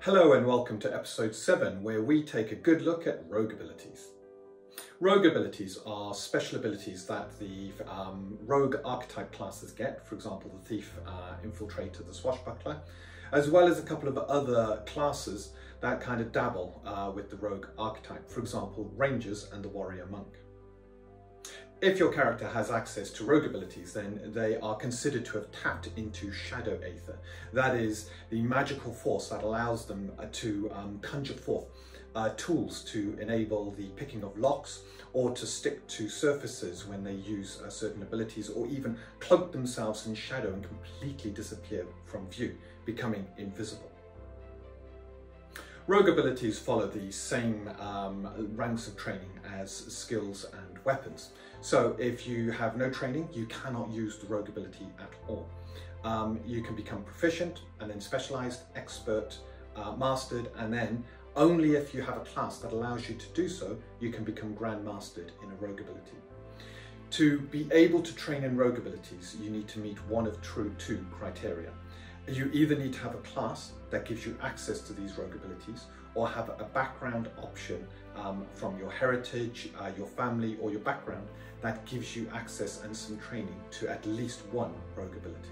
Hello and welcome to episode 7, where we take a good look at rogue abilities. Rogue abilities are special abilities that the rogue archetype classes get, for example the thief, infiltrator, the swashbuckler, as well as a couple of other classes that kind of dabble with the rogue archetype, for example rangers and the warrior monk. If your character has access to rogue abilities, then they are considered to have tapped into shadow aether. That is the magical force that allows them to conjure forth tools to enable the picking of locks, or to stick to surfaces when they use certain abilities, or even cloak themselves in shadow and completely disappear from view, becoming invisible. Rogue abilities follow the same ranks of training as skills and weapons. So if you have no training, you cannot use the rogue ability at all. You can become proficient and then specialized, expert, mastered, and then only if you have a class that allows you to do so, you can become grandmastered in a rogue ability. To be able to train in rogue abilities, you need to meet one of two criteria. You either need to have a class that gives you access to these rogue abilities, or have a background option from your heritage, your family, or your background that gives you access and some training to at least one rogue ability.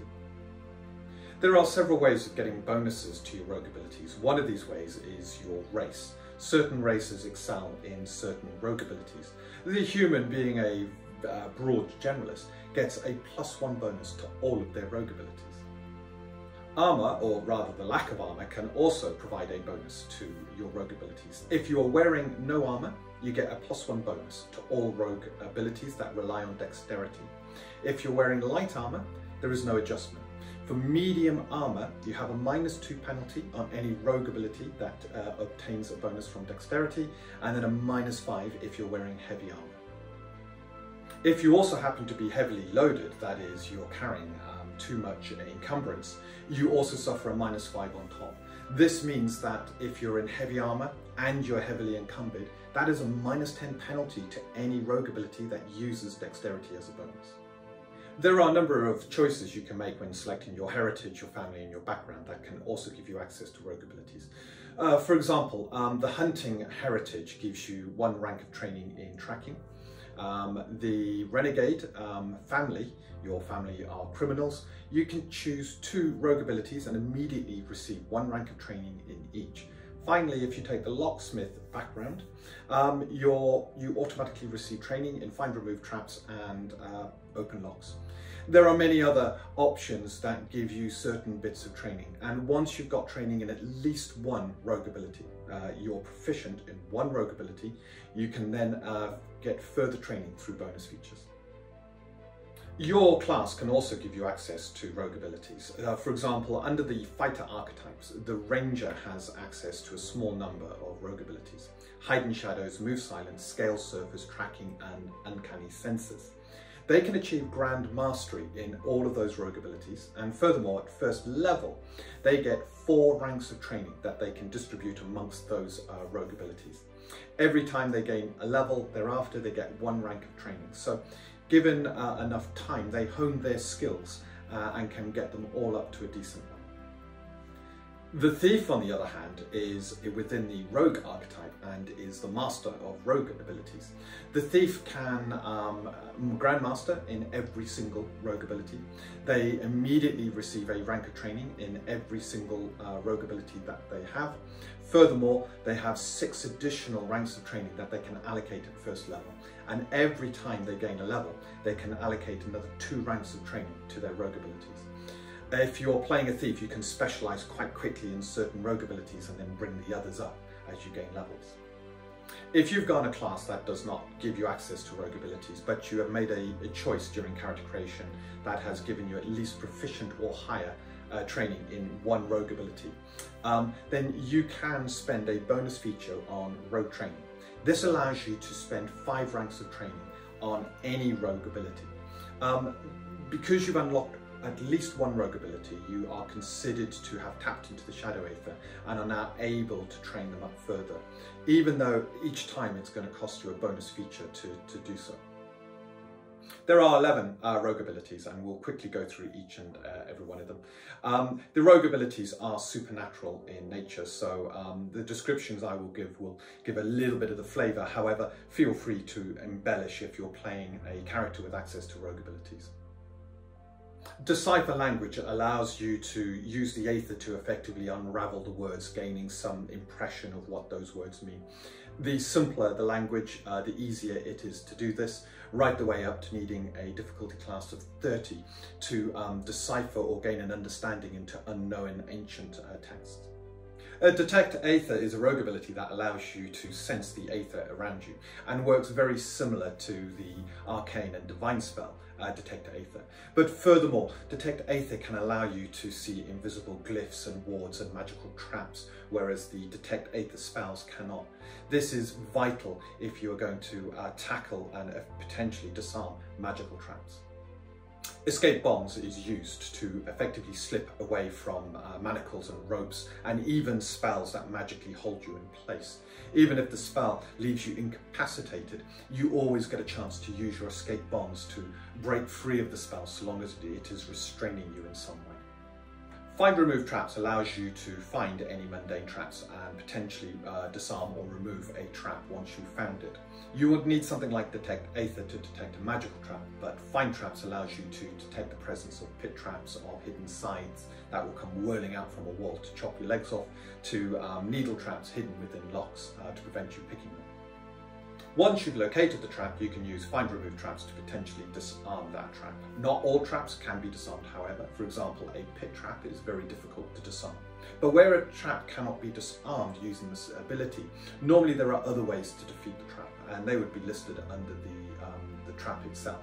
There are several ways of getting bonuses to your rogue abilities. One of these ways is your race. Certain races excel in certain rogue abilities. The human, being a broad generalist, gets a +1 bonus to all of their rogue abilities. Armour, or rather the lack of armour, can also provide a bonus to your rogue abilities. If you are wearing no armour, you get a +1 bonus to all rogue abilities that rely on dexterity. If you're wearing light armour, there is no adjustment. For medium armour, you have a -2 penalty on any rogue ability that obtains a bonus from dexterity, and then a -5 if you're wearing heavy armour. If you also happen to be heavily loaded, that is, you're carrying too much encumbrance, you also suffer a -5 on top. This means that if you're in heavy armour and you're heavily encumbered, that is a -10 penalty to any rogue ability that uses dexterity as a bonus. There are a number of choices you can make when selecting your heritage, your family, and your background that can also give you access to rogue abilities. For example, the hunting heritage gives you 1 rank of training in tracking. The renegade family, your family are criminals, you can choose 2 rogue abilities and immediately receive 1 rank of training in each. Finally, if you take the locksmith background, you automatically receive training in find, remove traps and open locks. There are many other options that give you certain bits of training, and once you've got training in at least 1 rogue ability, you're proficient in 1 rogue ability, you can then get further training through bonus features. Your class can also give you access to rogue abilities. For example, under the fighter archetypes, the ranger has access to a small number of rogue abilities: hide in shadows, move silent, scale surface, tracking, and uncanny senses. They can achieve grand mastery in all of those rogue abilities, and furthermore, at first level, they get 4 ranks of training that they can distribute amongst those rogue abilities. Every time they gain a level thereafter, they get 1 rank of training. So given enough time, they hone their skills and can get them all up to a decent level. The thief, on the other hand, is within the rogue archetype and is the master of rogue abilities. The thief can grandmaster in every single rogue ability. They immediately receive a rank of training in every single rogue ability that they have. Furthermore, they have 6 additional ranks of training that they can allocate at first level. And every time they gain a level, they can allocate another 2 ranks of training to their rogue abilities. If you're playing a thief, you can specialize quite quickly in certain rogue abilities and then bring the others up as you gain levels. If you've got a class that does not give you access to rogue abilities, but you have made a choice during character creation that has given you at least proficient or higher training in 1 rogue ability, then you can spend a bonus feature on rogue training. This allows you to spend 5 ranks of training on any rogue ability. Because you've unlocked at least 1 rogue ability, you are considered to have tapped into the shadow aether and are now able to train them up further, even though each time it's going to cost you a bonus feature to do so. There are 11 rogue abilities, and we'll quickly go through each and every one of them. The rogue abilities are supernatural in nature, so the descriptions I will give a little bit of the flavour. However, feel free to embellish if you're playing a character with access to rogue abilities. Decipher language allows you to use the Aether to effectively unravel the words, gaining some impression of what those words mean. The simpler the language, the easier it is to do this, right the way up to needing a difficulty class of 30 to decipher or gain an understanding into unknown ancient texts. Detect Aether is a rogue ability that allows you to sense the Aether around you and works very similar to the arcane and divine spell Detect Aether. But furthermore, Detect Aether can allow you to see invisible glyphs and wards and magical traps, whereas the Detect Aether spells cannot. This is vital if you are going to tackle and potentially disarm magical traps. Escape bombs is used to effectively slip away from manacles and ropes and even spells that magically hold you in place. Even if the spell leaves you incapacitated, you always get a chance to use your escape bombs to break free of the spell so long as it is restraining you in some way. Find Remove Traps allows you to find any mundane traps and potentially disarm or remove a trap once you've found it. You would need something like Detect Aether to detect a magical trap, but Find Traps allows you to detect the presence of pit traps or hidden sides that will come whirling out from a wall to chop your legs off, to needle traps hidden within locks to prevent you picking them. Once you've located the trap, you can use Find Remove Traps to potentially disarm that trap. Not all traps can be disarmed, however. For example, a pit trap is very difficult to disarm. But where a trap cannot be disarmed using this ability, normally there are other ways to defeat the trap, and they would be listed under the trap itself.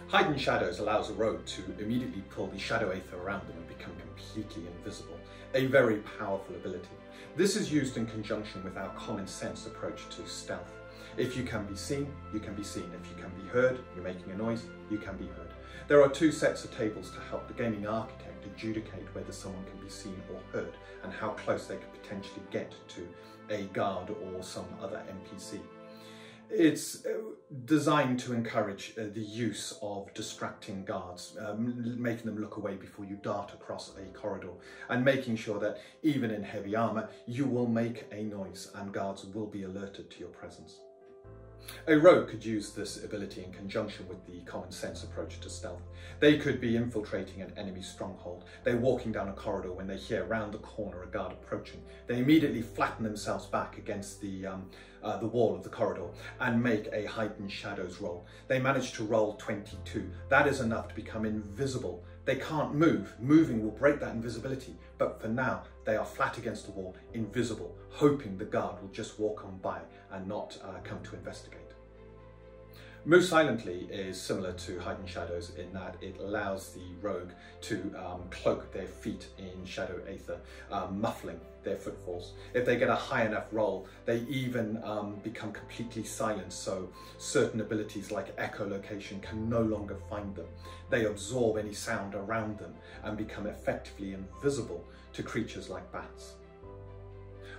Hide in Shadows allows a rogue to immediately pull the Shadow Aether around them and become completely invisible, a very powerful ability. This is used in conjunction with our common sense approach to stealth. If you can be seen, you can be seen. If you can be heard, you're making a noise, you can be heard. There are two sets of tables to help the gaming architect adjudicate whether someone can be seen or heard and how close they could potentially get to a guard or some other NPC. It's designed to encourage the use of distracting guards, making them look away before you dart across a corridor, and making sure that even in heavy armour you will make a noise and guards will be alerted to your presence. A rogue could use this ability in conjunction with the common sense approach to stealth. They could be infiltrating an enemy stronghold. They're walking down a corridor when they hear round the corner a guard approaching. They immediately flatten themselves back against the wall of the corridor and make a Hide in Shadows roll. They manage to roll 22. That is enough to become invisible. They can't move. Moving will break that invisibility, but for now they are flat against the wall, invisible, hoping the guard will just walk on by and not come to investigate. Move Silently is similar to Hide in Shadows in that it allows the rogue to cloak their feet in Shadow Aether, muffling their footfalls. If they get a high enough roll, they even become completely silent, so certain abilities like echolocation can no longer find them. They absorb any sound around them and become effectively invisible to creatures like bats.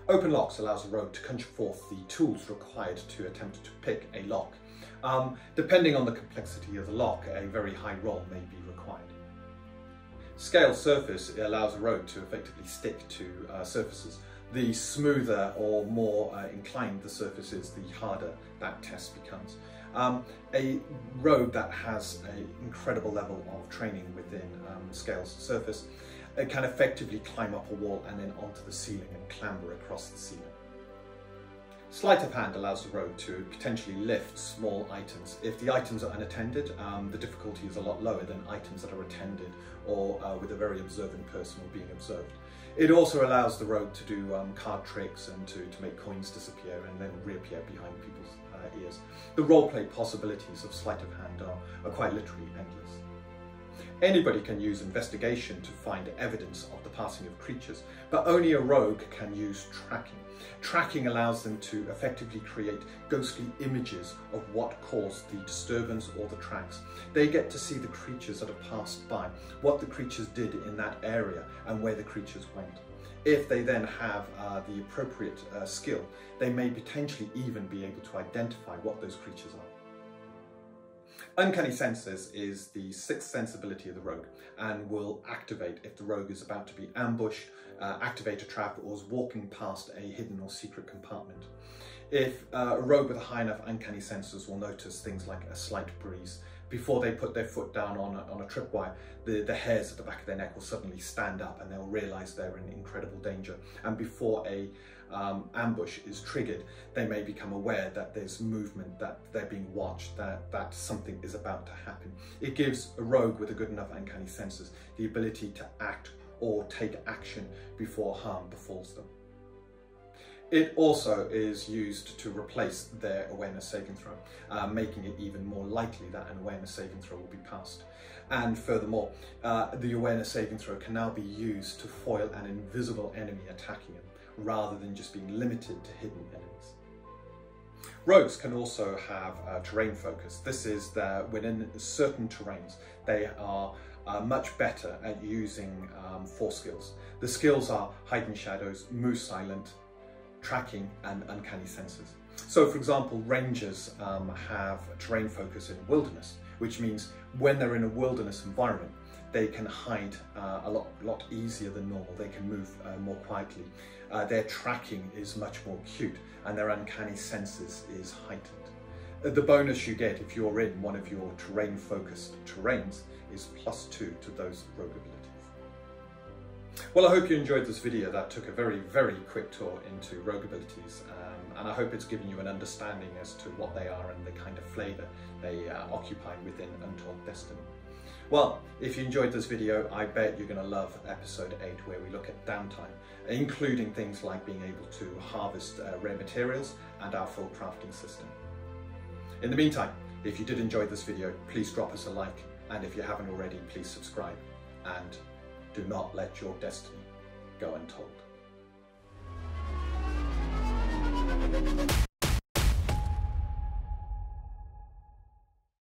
Open Locks allows a rogue to conjure forth the tools required to attempt to pick a lock. Depending on the complexity of the lock, a very high roll may be required. Scale Surface allows a rogue to effectively stick to surfaces. The smoother or more inclined the surface is, the harder that test becomes. A rogue that has an incredible level of training within Scale's Surface can effectively climb up a wall and then onto the ceiling and clamber across the ceiling. Sleight of Hand allows the rogue to potentially lift small items. If the items are unattended, the difficulty is a lot lower than items that are attended or with a very observant person or being observed. It also allows the rogue to do card tricks and to make coins disappear and then reappear behind people's ears. The roleplay possibilities of Sleight of Hand are quite literally endless. Anybody can use investigation to find evidence of the passing of creatures, but only a rogue can use tracking. Tracking allows them to effectively create ghostly images of what caused the disturbance or the tracks. They get to see the creatures that have passed by, what the creatures did in that area and where the creatures went. If they then have the appropriate skill, they may potentially even be able to identify what those creatures are. Uncanny senses is the sixth sensibility of the rogue and will activate if the rogue is about to be ambushed, activate a trap, or is walking past a hidden or secret compartment. If a rogue with a high enough uncanny senses will notice things like a slight breeze, before they put their foot down on a tripwire, the hairs at the back of their neck will suddenly stand up and they'll realise they're in incredible danger. And before a ambush is triggered, they may become aware that there's movement, that they're being watched, that something is about to happen. It gives a rogue with a good enough uncanny senses the ability to act or take action before harm befalls them. It also is used to replace their awareness saving throw, making it even more likely that an awareness saving throw will be passed. And furthermore, the awareness saving throw can now be used to foil an invisible enemy attacking them, rather than just being limited to hidden enemies. Rogues can also have terrain focus. This is that within certain terrains, they are much better at using 4 skills. The skills are hide in shadows, move silent, tracking, and uncanny senses. So for example, rangers have terrain focus in wilderness, which means when they're in a wilderness environment, they can hide a lot easier than normal. They can move more quietly. Their tracking is much more acute and their uncanny senses is heightened. The bonus you get if you're in one of your terrain focused terrains is +2 to those rogue abilities. Well, I hope you enjoyed this video that took a very quick tour into rogue abilities, and I hope it's given you an understanding as to what they are and the kind of flavour they occupy within Untold Destiny. Well, if you enjoyed this video, I bet you're going to love episode 8, where we look at downtime, including things like being able to harvest rare materials and our full crafting system. In the meantime, if you did enjoy this video, please drop us a like, and if you haven't already, please subscribe, and do not let your destiny go untold.